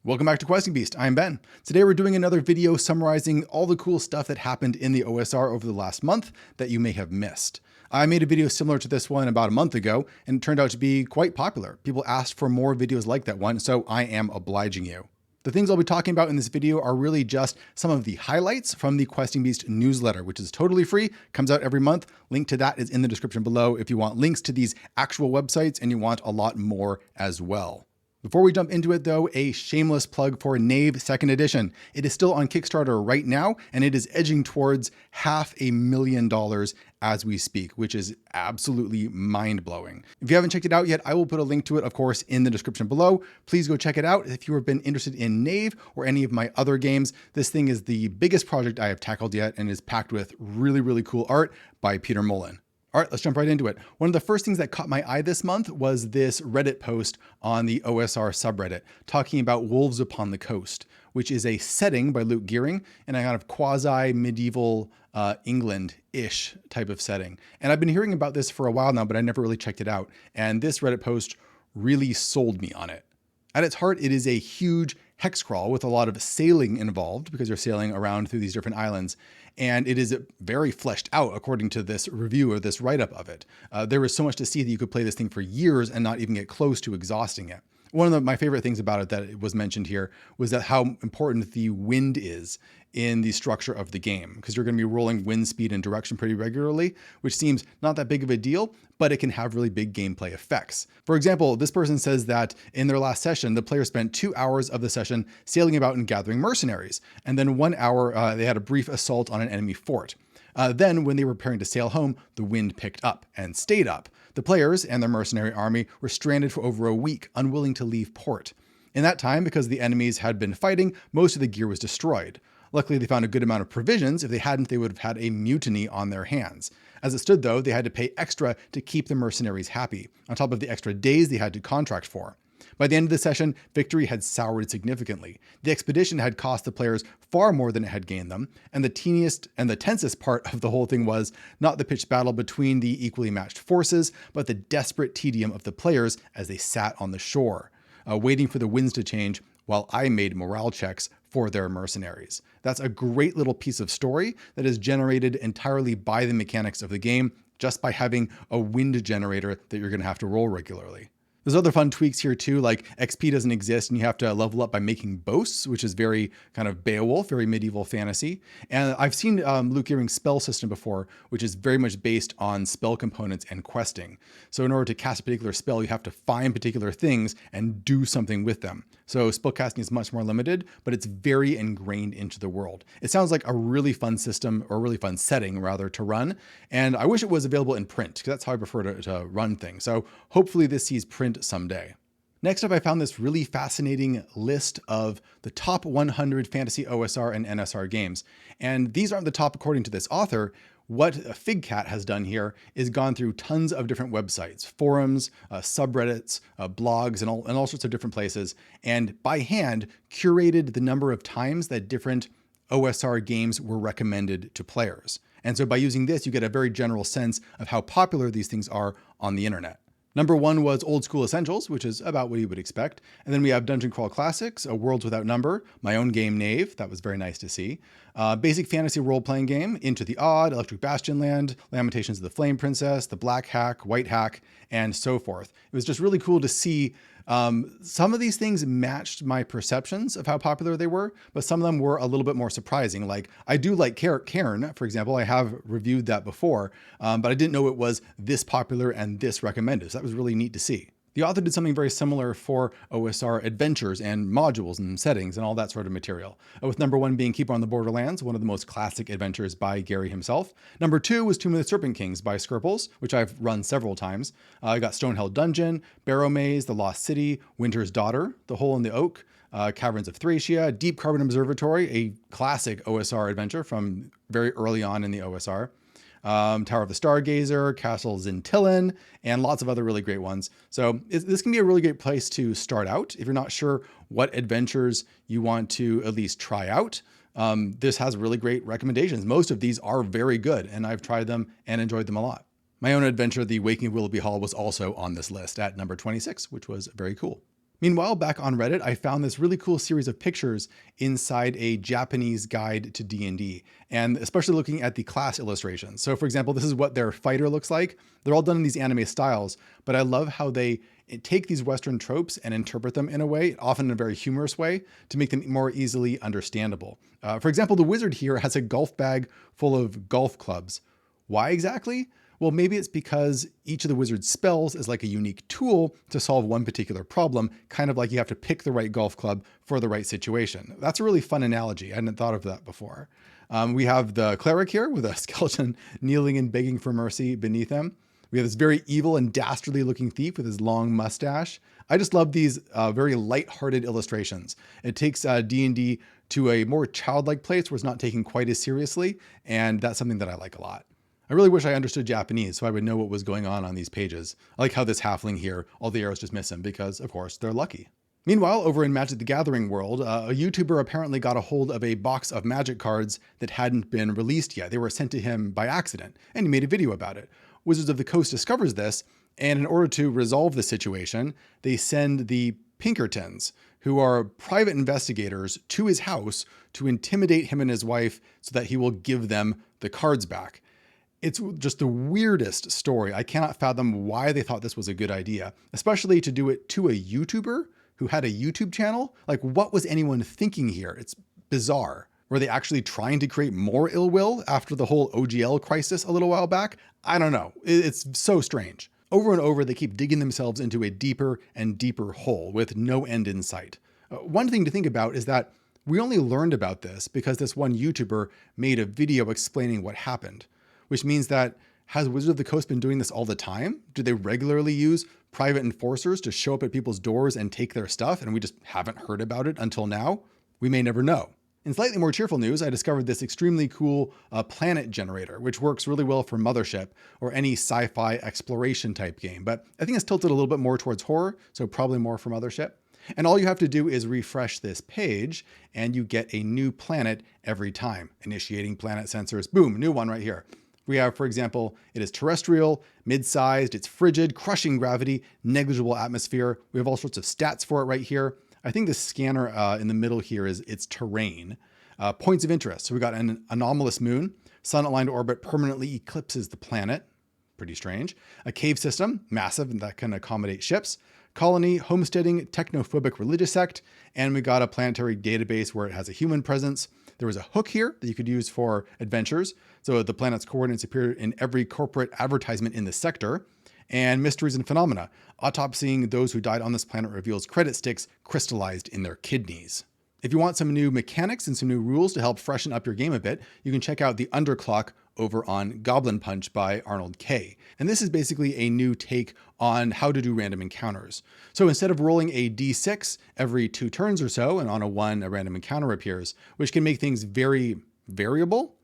Welcome back to Questing Beast. I'm Ben. Today we're doing another video summarizing all the cool stuff that happened in the OSR over the last month that you may have missed. I made a video similar to this one about a month ago, and it turned out to be quite popular. People asked for more videos like that one, so I am obliging you. The things I'll be talking about in this video are really just some of the highlights from the Questing Beast newsletter, which is totally free, comes out every month. Link to that is in the description below if you want links to these actual websites and you want a lot more as well. Before we jump into it though, a shameless plug for Knave 2nd Edition. It is still on Kickstarter right now, and it is edging towards $500,000 as we speak, which is absolutely mind-blowing. If you haven't checked it out yet, I will put a link to it, of course, in the description below. Please go check it out. If you have been interested in Knave or any of my other games, this thing is the biggest project I have tackled yet and is packed with really, really cool art by Peter Mullen. All right, let's jump right into it. One of the first things that caught my eye this month was this Reddit post on the OSR subreddit talking about Wolves Upon the Coast, which is a setting by Luke Gearing in a kind of quasi-medieval England-ish type of setting. And I've been hearing about this for a while now, but I never really checked it out. And this Reddit post really sold me on it. At its heart, it is a huge hex crawl with a lot of sailing involved because you're sailing around through these different islands. And it is very fleshed out according to this review or this write-up of it. There was so much to see that you could play this thing for years and not even get close to exhausting it. One of my favorite things about it that was mentioned here was that how important the wind is in the structure of the game, because you're going to be rolling wind speed and direction pretty regularly, which seems not that big of a deal, but it can have really big gameplay effects. For example, this person says that in their last session, the player spent 2 hours of the session sailing about and gathering mercenaries, and then 1 hour they had a brief assault on an enemy fort. Then, when they were preparing to sail home, the wind picked up and stayed up. The players and their mercenary army were stranded for over a week, unwilling to leave port. In that time, because the enemies had been fighting, most of the gear was destroyed. Luckily, they found a good amount of provisions. If they hadn't, they would have had a mutiny on their hands. As it stood, though, they had to pay extra to keep the mercenaries happy, on top of the extra days they had to contract for. By the end of the session, victory had soured significantly. The expedition had cost the players far more than it had gained them, and the teeniest and the tensest part of the whole thing was not the pitched battle between the equally matched forces, but the desperate tedium of the players as they sat on the shore, waiting for the winds to change while I made morale checks for their mercenaries. That's a great little piece of story that is generated entirely by the mechanics of the game, just by having a wind generator that you're going to have to roll regularly. There's other fun tweaks here too, like XP doesn't exist and you have to level up by making boasts, which is very kind of Beowulf, very medieval fantasy. And I've seen Luke Gearing's spell system before, which is very much based on spell components and questing. So in order to cast a particular spell, you have to find particular things and do something with them. So spellcasting is much more limited, but it's very ingrained into the world. It sounds like a really fun system, or a really fun setting rather, to run. And I wish it was available in print, because that's how I prefer to run things. So hopefully this sees print someday. Next up, I found this really fascinating list of the top 100 Fantasy OSR and NSR games. And these aren't the top according to this author. What Figcat has done here is gone through tons of different websites, forums, subreddits, blogs, and all sorts of different places, and by hand curated the number of times that different OSR games were recommended to players. And so by using this, you get a very general sense of how popular these things are on the internet. Number 1 was Old School Essentials, which is about what you would expect. And then we have Dungeon Crawl Classics, A Worlds Without Number, my own game Knave, that was very nice to see. Basic Fantasy Role-Playing Game, Into the Odd, Electric Bastion Land, Lamentations of the Flame Princess, The Black Hack, White Hack, and so forth. It was just really cool to see some of these things matched my perceptions of how popular they were, but some of them were a little bit more surprising. Like, I do like Cairn, for example. I have reviewed that before, but I didn't know it was this popular and this recommended. So that was really neat to see. The author did something very similar for OSR adventures and modules and settings and all that sort of material. With number 1 being Keeper on the Borderlands, one of the most classic adventures by Gary himself. Number 2 was Tomb of the Serpent Kings by Skirples, which I've run several times. I got Stonehell Dungeon, Barrow Maze, The Lost City, Winter's Daughter, The Hole in the Oak, Caverns of Thracia, Deep Carbon Observatory, a classic OSR adventure from very early on in the OSR. Tower of the Stargazer, Castle Zintillan, and lots of other really great ones. So this can be a really great place to start out if you're not sure what adventures you want to at least try out. This has really great recommendations. Most of these are very good, and I've tried them and enjoyed them a lot. My own adventure, The Waking of Willoughby Hall, was also on this list at number 26, which was very cool. Meanwhile, back on Reddit, I found this really cool series of pictures inside a Japanese guide to D&D, and especially looking at the class illustrations. So for example, this is what their fighter looks like. They're all done in these anime styles, but I love how they take these Western tropes and interpret them in a way, often in a very humorous way, to make them more easily understandable. For example, the wizard here has a golf bag full of golf clubs. Why exactly? Well, maybe it's because each of the wizard's spells is like a unique tool to solve one particular problem, kind of like you have to pick the right golf club for the right situation. That's a really fun analogy. I hadn't thought of that before. We have the cleric here with a skeleton kneeling and begging for mercy beneath him. We have this very evil and dastardly looking thief with his long mustache. I just love these very light-hearted illustrations. It takes D&D to a more childlike place where it's not taken quite as seriously, and that's something that I like a lot. I really wish I understood Japanese so I would know what was going on these pages. I like how this halfling here, all the arrows just miss him because, of course, they're lucky. Meanwhile, over in Magic the Gathering world, a YouTuber apparently got a hold of a box of Magic cards that hadn't been released yet. They were sent to him by accident, and he made a video about it. Wizards of the Coast discovers this, and in order to resolve the situation, they send the Pinkertons, who are private investigators, to his house to intimidate him and his wife so that he will give them the cards back. It's just the weirdest story. I cannot fathom why they thought this was a good idea, especially to do it to a YouTuber who had a YouTube channel. Like, what was anyone thinking here? It's bizarre. Were they actually trying to create more ill will after the whole OGL crisis a little while back? I don't know. It's so strange. Over and over, they keep digging themselves into a deeper and deeper hole with no end in sight. One thing to think about is that we only learned about this because this one YouTuber made a video explaining what happened. Which means that, has Wizards of the Coast been doing this all the time? Do they regularly use private enforcers to show up at people's doors and take their stuff, and we just haven't heard about it until now? We may never know. In slightly more cheerful news, I discovered this extremely cool planet generator, which works really well for Mothership or any sci-fi exploration type game, but I think it's tilted a little bit more towards horror, so probably more for Mothership. And all you have to do is refresh this page and you get a new planet every time. Initiating planet sensors, boom, new one right here. We have, for example, it is terrestrial, mid-sized, it's frigid, crushing gravity, negligible atmosphere. We have all sorts of stats for it right here. I think the scanner in the middle here is its terrain. Points of interest. So we got an anomalous moon, sun-aligned orbit permanently eclipses the planet. Pretty strange. A cave system, massive, and that can accommodate ships. Colony, homesteading, technophobic religious sect, and we got a planetary database where it has a human presence. There was a hook here that you could use for adventures. So the planet's coordinates appear in every corporate advertisement in the sector. And mysteries and phenomena. Autopsying those who died on this planet reveals credit sticks crystallized in their kidneys. If you want some new mechanics and some new rules to help freshen up your game a bit, you can check out the Underclock over on Goblin Punch by Arnold K. And this is basically a new take on how to do random encounters. So instead of rolling a d6 every 2 turns or so, and on a 1, a random encounter appears, which can make things very variable,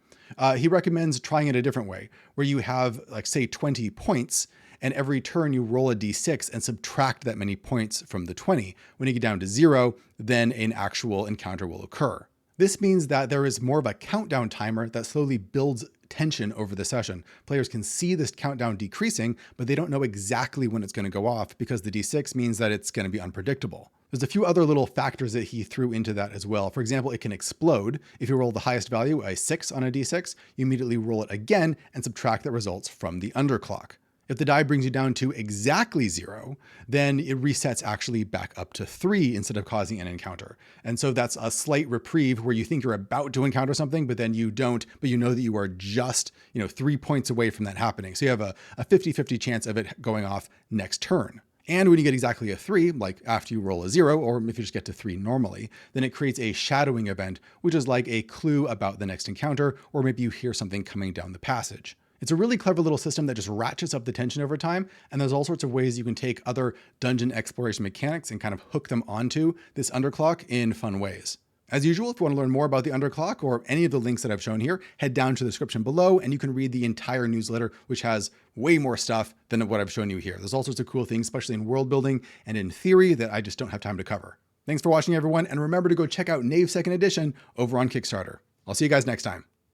he recommends trying it a different way, where you have, like, say, 20 points, and every turn you roll a d6 and subtract that many points from the 20. When you get down to 0, then an actual encounter will occur. This means that there is more of a countdown timer that slowly builds tension over the session. Players can see this countdown decreasing, but they don't know exactly when it's going to go off because the d6 means that it's going to be unpredictable. There's a few other little factors that he threw into that as well. For example, it can explode. If you roll the highest value, a 6 on a d6, you immediately roll it again and subtract the results from the underclock. If the die brings you down to exactly 0, then it resets actually back up to 3 instead of causing an encounter. And so that's a slight reprieve where you think you're about to encounter something, but then you don't, but you know that you are just 3 points away from that happening. So you have a 50-50 chance of it going off next turn. And when you get exactly a 3, like after you roll a 0, or if you just get to 3 normally, then it creates a shadowing event, which is like a clue about the next encounter, or maybe you hear something coming down the passage. It's a really clever little system that just ratchets up the tension over time, and there's all sorts of ways you can take other dungeon exploration mechanics and kind of hook them onto this underclock in fun ways. As usual, if you want to learn more about the underclock or any of the links that I've shown here, head down to the description below and you can read the entire newsletter, which has way more stuff than what I've shown you here. There's all sorts of cool things, especially in world building and in theory, that I just don't have time to cover. Thanks for watching, everyone, and remember to go check out Knave 2nd Edition over on Kickstarter. I'll see you guys next time.